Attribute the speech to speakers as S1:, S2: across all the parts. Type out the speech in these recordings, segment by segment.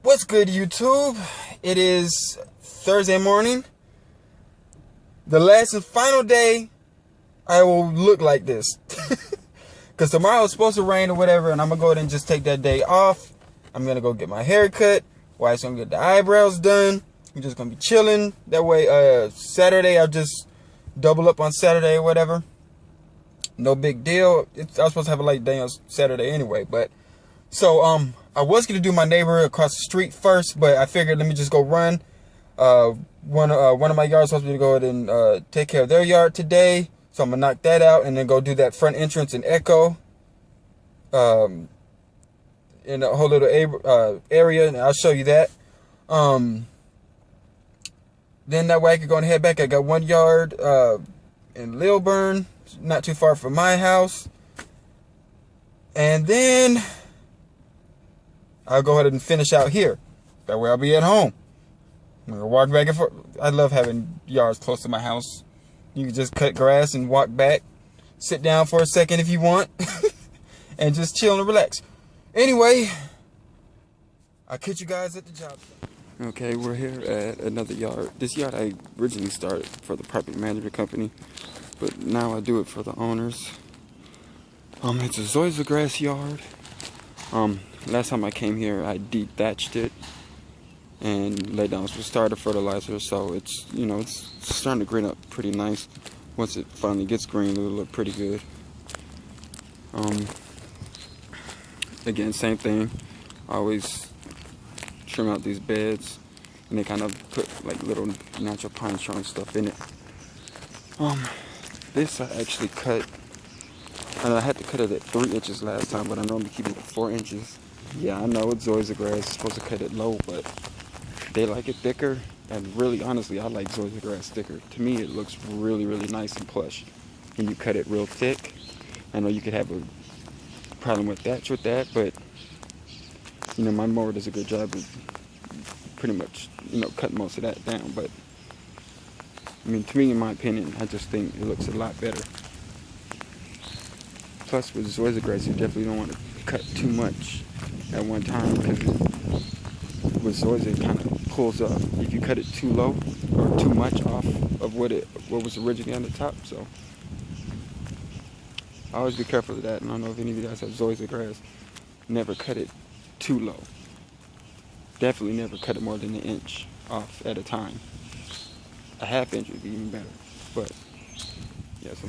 S1: What's good, YouTube? It is Thursday morning. The last and final day I will look like this. Because tomorrow is supposed to rain or whatever, and I'm going to go ahead and just take that day off. I'm going to go get my hair cut. Wife's going to get the eyebrows done. I'm just going to be chilling. That way, Saturday, I'll just double up on Saturday or whatever. No big deal. I was supposed to have a late day on Saturday anyway, but... So, I was going to do my neighbor across the street first, but I figured let me just go run. One of my yards supposed to go ahead and take care of their yard today. So I'm going to knock that out and then go do that front entrance and echo. In a whole little area, and I'll show you that. Then that way I can go and head back. I got 1 yard in Lilburn, not too far from my house. And then... I'll go ahead and finish out here. That way I'll be at home. I'm going to walk back and forth. I love having yards close to my house. You can just cut grass and walk back. Sit down for a second if you want. And just chill and relax. Anyway, I'll catch you guys at the job site.
S2: Okay, we're here at another yard. This yard I originally started for the property management company. But now I do it for the owners. It's a zoysia grass yard. Last time I came here, I dethatched it and laid down some starter fertilizer, so it's, you know, it's starting to green up pretty nice. Once it finally gets green, it'll look pretty good. Again, same thing. I always trim out these beds, and they kind of put like little natural pine trunk stuff in it. This I actually cut. I had to cut it at 3 inches last time, but I normally keep it at 4 inches. Yeah, I know it's zoysia grass. It's supposed to cut it low, but they like it thicker. And really, honestly, I like zoysia grass thicker. To me, it looks really, really nice and plush when you cut it real thick. I know you could have a problem with that, but you know, my mower does a good job of pretty much, you know, cutting most of that down. But I mean, to me, in my opinion, I just think it looks a lot better. Plus, with zoysia grass, you definitely don't want to cut too much at one time, because with zoysia, it kind of pulls up if you cut it too low or too much off of what was originally on the top. So I always be careful of that. And I don't know if any of you guys have zoysia grass. Never cut it too low. Definitely never cut it more than 1 inch off at a time. A ½ inch would be even better. But yeah, so.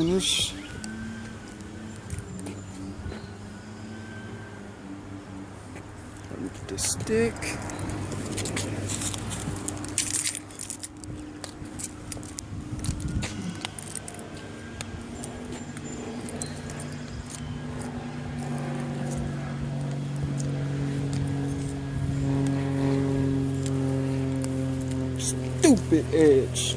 S2: corners. Let me get this stick. Stupid edge.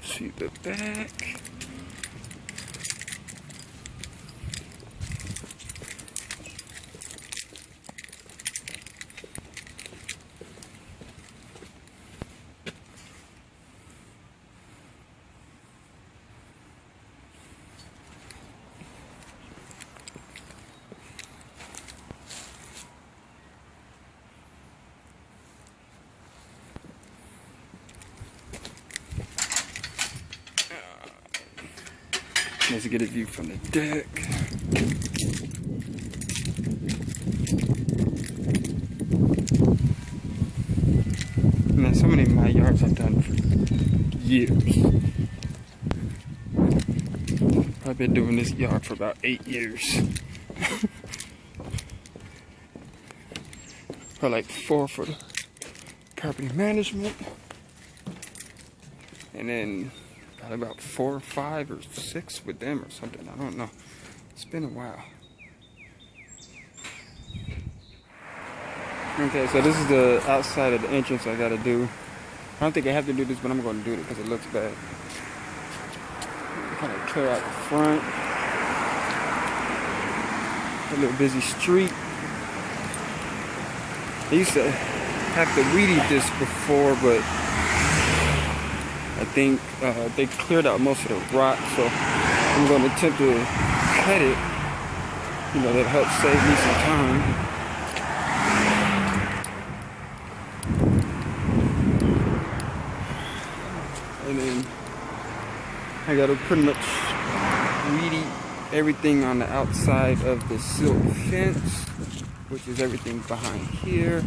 S2: See the back. Let's get a view from the deck. Man, so many of my yards I've done for years. I've been doing this yard for about 8 years. Or like 4 for the property management. And then got about 4 or 5 or 6 with them or something. I don't know. It's been a while. Okay, so this is the outside of the entrance I gotta do. I don't think I have to do this, but I'm gonna do it because it looks bad. Kind of clear out the front. A little busy street. I used to have to weed eat this before, but I think they cleared out most of the rock, so I'm going to attempt to cut it. You know, that'll help save me some time. And then I got to pretty much weed eat everything on the outside of the silk fence, which is everything behind here.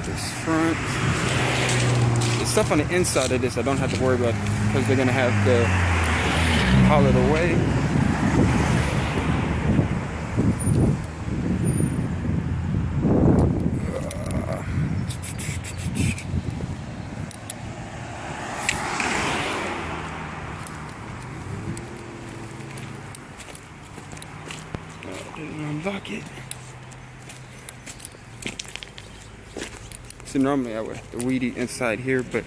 S2: This front. The stuff on the inside of this I don't have to worry about because they're gonna have to haul it away. Didn't unlock it. So normally I would have to weed eat inside here, but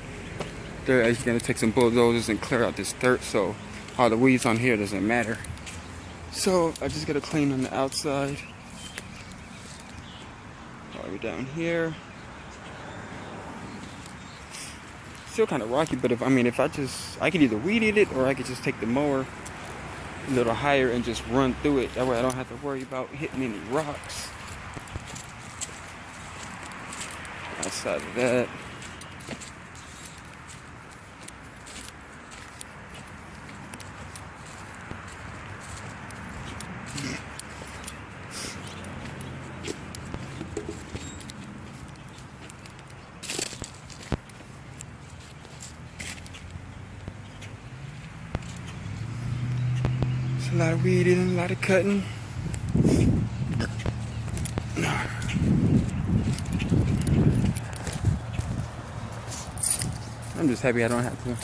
S2: they're actually going to take some bulldozers and clear out this dirt, so all the weeds on here doesn't matter. So I just got to clean on the outside. All the way down here. Still kind of rocky, but if I could either weed eat it or I could just take the mower a little higher and just run through it. That way I don't have to worry about hitting any rocks. Outside of that, it's a lot of weeding, a lot of cutting. I'm just happy I don't have to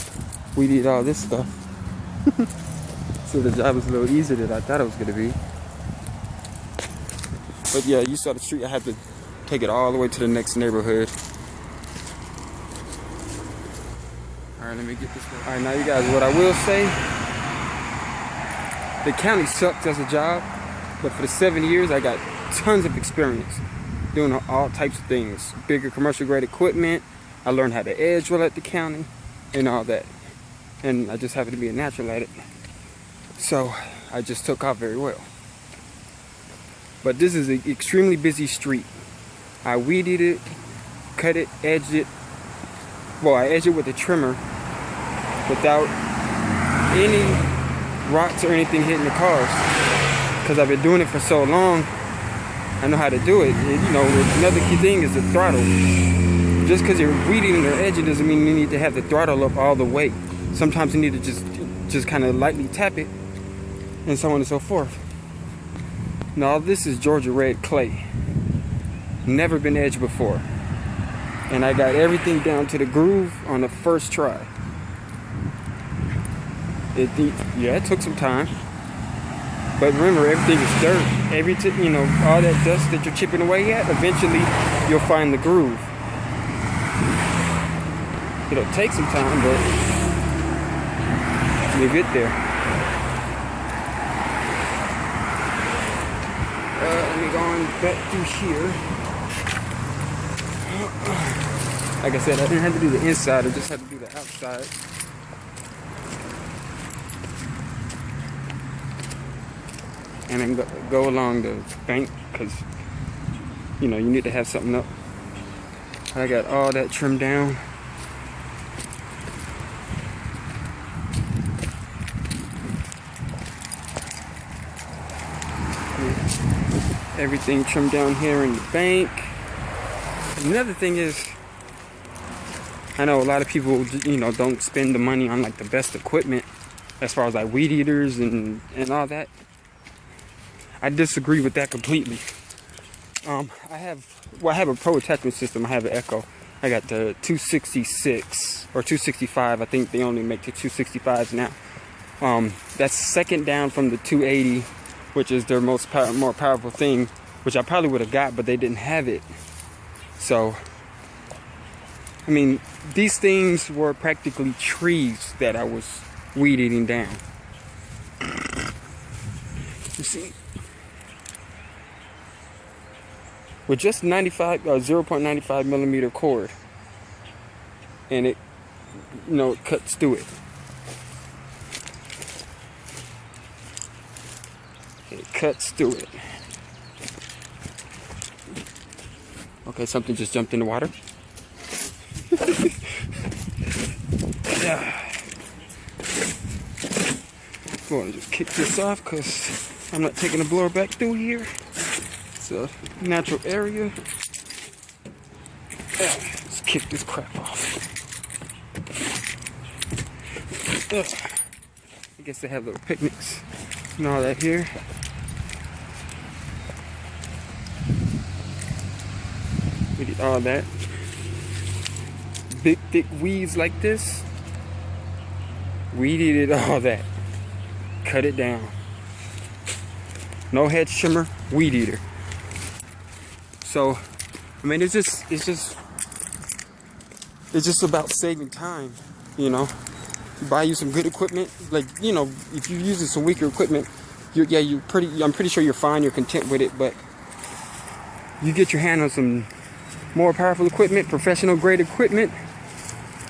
S2: weed eat all this stuff. So the job was a little easier than I thought it was going to be. But yeah, you saw the street. I had to take it all the way to the next neighborhood. Alright, let me get this one. Alright, now you guys, what I will say, the county sucked as a job, but for the 7 years, I got tons of experience doing all types of things. Bigger commercial grade equipment. I learned how to edge roll at the county and all that. And I just happen to be a natural at it. So I just took off very well. But this is an extremely busy street. I weeded it, cut it, edged it. Well, I edged it with a trimmer without any rocks or anything hitting the cars. Because I've been doing it for so long, I know how to do it. And, you know, another key thing is the throttle. Just because you're weeding or edging doesn't mean you need to have the throttle up all the way. Sometimes you need to just kind of lightly tap it, and so on and so forth. Now this is Georgia red clay. Never been edged before. And I got everything down to the groove on the first try. It took some time. But remember, everything is dirt. You know, all that dust that you're chipping away at, eventually you'll find the groove. It'll take some time, but you'll get there. Let me go on back through here. Like I said, I didn't have to do the inside, I just had to do the outside. And then go along the bank, because you know you need to have something up. I got all that trimmed down. Everything trimmed down here in the bank. Another thing is, I know a lot of people, you know, don't spend the money on like the best equipment as far as like weed eaters and all that. I disagree with that completely. I have a pro attachment system. I have an Echo. I got the 266 or 265. I think they only make the 265s now. That's second down from the 280, which is their more powerful thing, which I probably would have got, but they didn't have it. So, I mean, these things were practically trees that I was weed eating down. You see? With just 0.95 millimeter cord, and it, you know, it cuts through it. It cuts through it. Okay, something just jumped in the water. Yeah. I'm going to just kick this off because I'm not taking the blower back through here. It's a natural area. Yeah, let's kick this crap off. I guess they have little picnics and all that here. We did all that. Big thick weeds like this. Weeded all that. Cut it down. No hedge trimmer, weed eater. So, I mean, it's just about saving time, you know. You buy you some good equipment, like, you know, if you're using some weaker equipment, I'm pretty sure you're fine, you're content with it, but you get your hand on some more powerful equipment, professional grade equipment,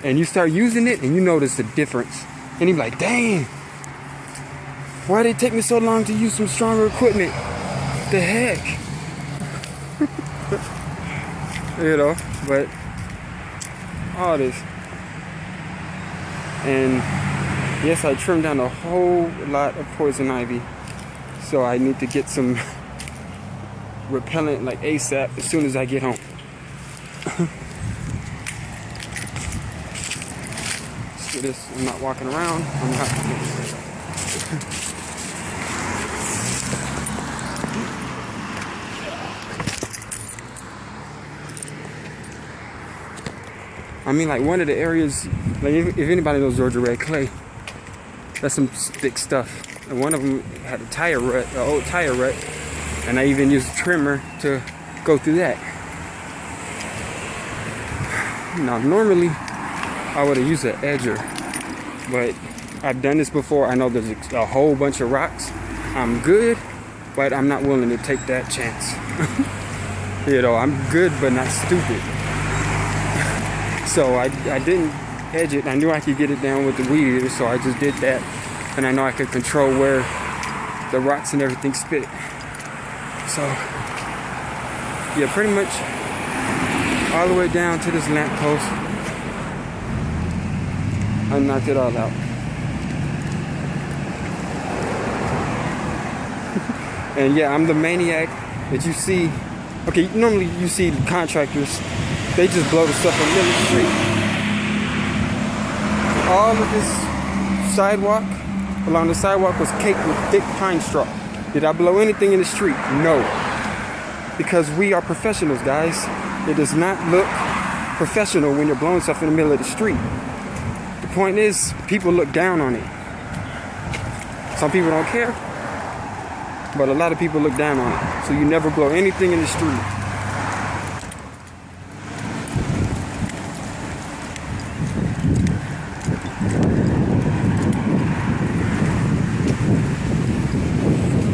S2: and you start using it, and you notice the difference. And you're like, dang, why did it take me so long to use some stronger equipment? The heck? You know, but all this. And yes, I trimmed down a whole lot of poison ivy. So I need to get some repellent like ASAP as soon as I get home. Let's do this. I'm not walking around. I'm not. I mean, like, one of the areas, like, if anybody knows Georgia red clay, that's some thick stuff. And one of them had a tire rut, an old tire rut, and I even used a trimmer to go through that. Now, normally, I would have used an edger, but I've done this before. I know there's a whole bunch of rocks. I'm good, but I'm not willing to take that chance. You know, I'm good, but not stupid. So I didn't edge it. I knew I could get it down with the weed eater, so I just did that. And I know I could control where the rocks and everything spit. So yeah, pretty much all the way down to this lamp post. I knocked it all out. And yeah, I'm the maniac that you see. Okay, normally you see contractors, they just blow the stuff in the middle of the street. All of this sidewalk, along the sidewalk, was caked with thick pine straw. Did I blow anything in the street? No. Because we are professionals, guys. It does not look professional when you're blowing stuff in the middle of the street. The point is, people look down on it. Some people don't care, but a lot of people look down on it. So you never blow anything in the street.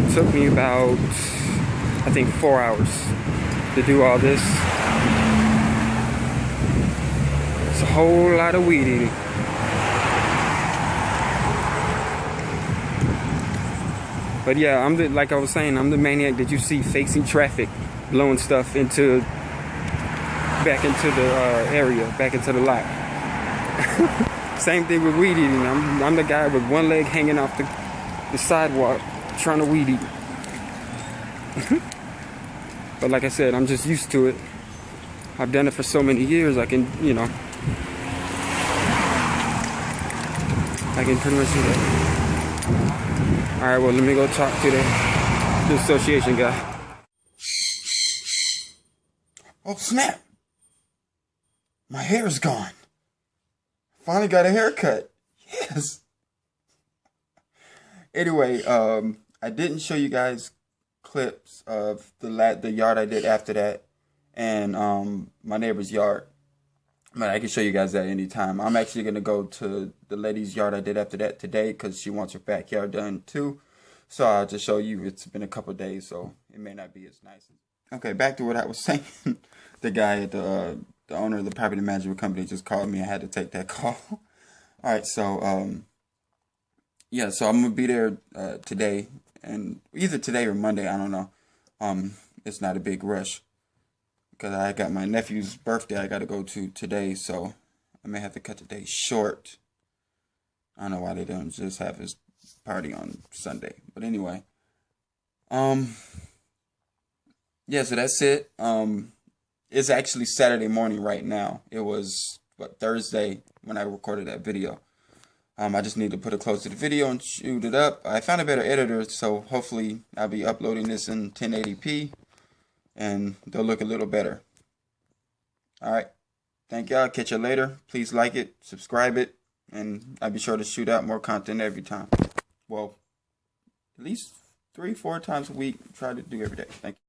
S2: It took me about, I think, 4 hours to do all this. It's a whole lot of weed eating. But yeah, like I was saying, I'm the maniac that you see facing traffic, blowing stuff back into the area, back into the lot. Same thing with weed eating. I'm the guy with one leg hanging off the sidewalk, trying to weed eat. But like I said, I'm just used to it. I've done it for so many years, I can, you know, I can pretty much do that. Alright, well, let me go talk to the association guy.
S1: Oh, snap. My hair's gone. Finally got a haircut. Yes. Anyway, I didn't show you guys clips of the yard I did after that and my neighbor's yard. But I can show you guys that anytime. I'm actually going to go to the lady's yard I did after that today because she wants her backyard done too. So I'll just show you. It's been a couple of days, so it may not be as nice. Okay, back to what I was saying. The guy at the owner of the property management company just called me. I had to take that call. All right, so yeah, so I'm gonna be there today, and either today or Monday. I don't know. It's not a big rush because I got my nephew's birthday I got to go to today, so I may have to cut the day short. I don't know why they don't just have his party on Sunday, but anyway. Yeah, so that's it. It's actually Saturday morning right now. It was Thursday when I recorded that video. I just need to put it close to the video and shoot it up. I found a better editor, so hopefully I'll be uploading this in 1080p and they'll look a little better. Alright. Thank y'all. Catch you later. Please like it, subscribe it, and I'll be sure to shoot out more content every time. Well, at least 3-4 times a week. Try to do every day. Thank you.